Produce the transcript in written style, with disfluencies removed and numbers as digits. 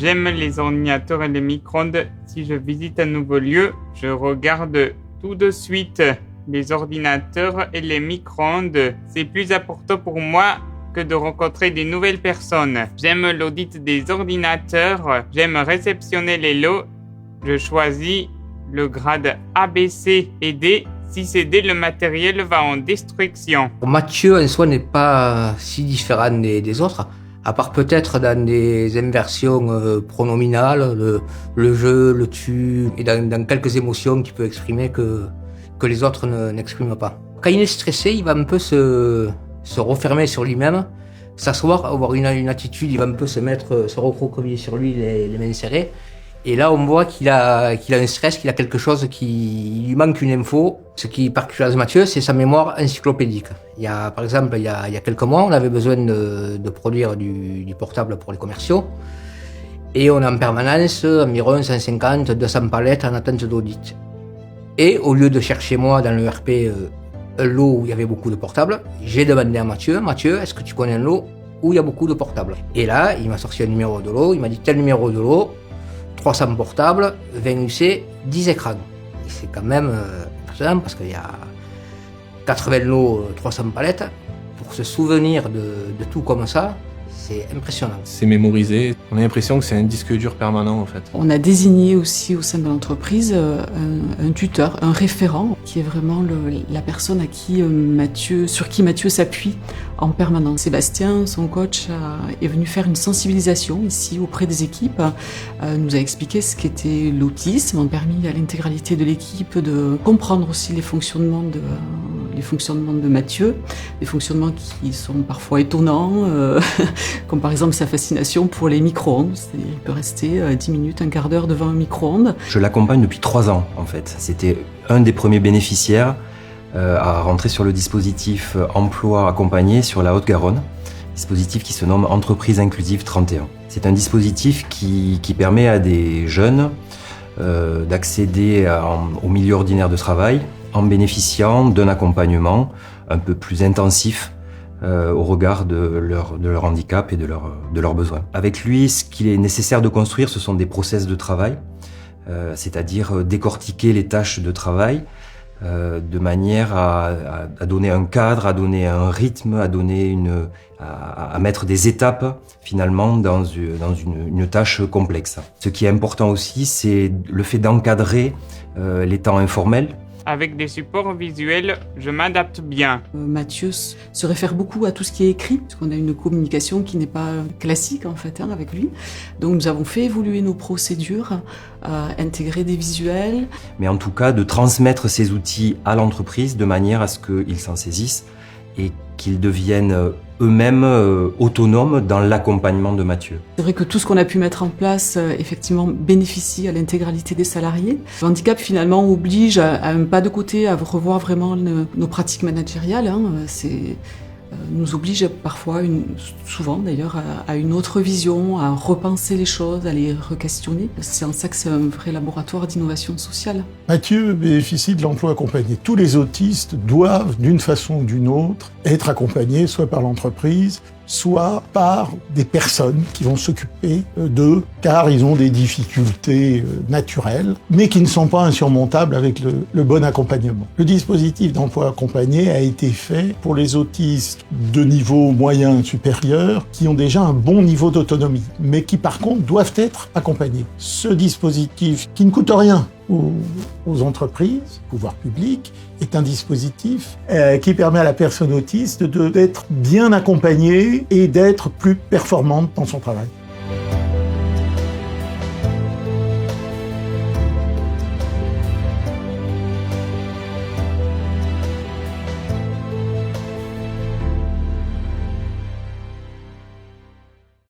J'aime les ordinateurs et les micro-ondes. Si je visite un nouveau lieu, je regarde tout de suite les ordinateurs et les micro-ondes. C'est plus important pour moi que de rencontrer des nouvelles personnes. J'aime l'audit des ordinateurs. J'aime réceptionner les lots. Je choisis le grade A, B, C et D. Si c'est D, le matériel va en destruction. Mathieu en soi n'est pas si différent des autres, à part peut-être dans des inversions pronominales, le je, le tu, et dans quelques émotions qu'il peut exprimer que les autres n'expriment pas. Quand il est stressé, il va un peu se refermer sur lui-même, s'asseoir, avoir une attitude, il va un peu se recroqueviller sur lui, les mains serrées. Et là, on voit qu'il a un stress, qu'il a quelque chose il lui manque une info. Ce qui particuliarise Mathieu, c'est sa mémoire encyclopédique. Par exemple, il y a quelques mois, on avait besoin de produire du portable pour les commerciaux. Et on a en permanence environ 150, 200 palettes en attente d'audit. Et au lieu de chercher moi dans le RP un lot où il y avait beaucoup de portables, j'ai demandé à Mathieu, est-ce que tu connais un lot où il y a beaucoup de portables? Et là, il m'a sorti un numéro de lot, il m'a dit tel numéro de lot, 300 portables, 20 UC, 10 écrans. Et c'est quand même impressionnant parce qu'il y a 80 lots, 300 palettes. Pour se souvenir de tout comme ça, c'est impressionnant. C'est mémorisé. On a l'impression que c'est un disque dur permanent en fait. On a désigné aussi au sein de l'entreprise un tuteur, un référent, qui est vraiment la personne sur qui Mathieu s'appuie en permanence. Sébastien, son coach, est venu faire une sensibilisation ici auprès des équipes, nous a expliqué ce qu'était l'autisme, a permis à l'intégralité de l'équipe de comprendre aussi les fonctionnements de Mathieu, des fonctionnements qui sont parfois étonnants, comme par exemple sa fascination pour les micro-ondes. C'est-à-dire il peut rester 10 minutes, un quart d'heure devant un micro-ondes. Je l'accompagne depuis 3 ans en fait. C'était un des premiers bénéficiaires à rentrer sur le dispositif emploi accompagné sur la Haute-Garonne, dispositif qui se nomme Entreprise Inclusive 31. C'est un dispositif qui permet à des jeunes d'accéder au milieu ordinaire de travail en bénéficiant d'un accompagnement un peu plus intensif au regard de leur handicap et de leurs besoins. Avec lui, ce qu'il est nécessaire de construire, ce sont des process de travail, c'est-à-dire décortiquer les tâches de travail de manière à donner un cadre, à donner un rythme, à mettre des étapes finalement dans une tâche complexe. Ce qui est important aussi, c'est le fait d'encadrer les temps informels. Avec des supports visuels, je m'adapte bien. Mathieu se réfère beaucoup à tout ce qui est écrit, parce qu'on a une communication qui n'est pas classique en fait avec lui. Donc nous avons fait évoluer nos procédures, intégrer des visuels. Mais en tout cas, de transmettre ces outils à l'entreprise de manière à ce qu'ils s'en saisissent et qu'ils deviennent eux-mêmes autonomes dans l'accompagnement de Mathieu. C'est vrai que tout ce qu'on a pu mettre en place, effectivement, bénéficie à l'intégralité des salariés. Le handicap, finalement, oblige à un pas de côté, à revoir vraiment nos pratiques managériales. Nous oblige parfois, souvent d'ailleurs, à une autre vision, à repenser les choses, à les re-questionner. C'est en ça que c'est un vrai laboratoire d'innovation sociale. Mathieu bénéficie de l'emploi accompagné. Tous les autistes doivent, d'une façon ou d'une autre, être accompagnés soit par l'entreprise, soit par des personnes qui vont s'occuper d'eux, car ils ont des difficultés naturelles, mais qui ne sont pas insurmontables avec le bon accompagnement. Le dispositif d'emploi accompagné a été fait pour les autistes de niveau moyen supérieur, qui ont déjà un bon niveau d'autonomie, mais qui par contre doivent être accompagnés. Ce dispositif, qui ne coûte rien aux entreprises, pouvoirs publics, est un dispositif qui permet à la personne autiste d'être bien accompagnée et d'être plus performante dans son travail.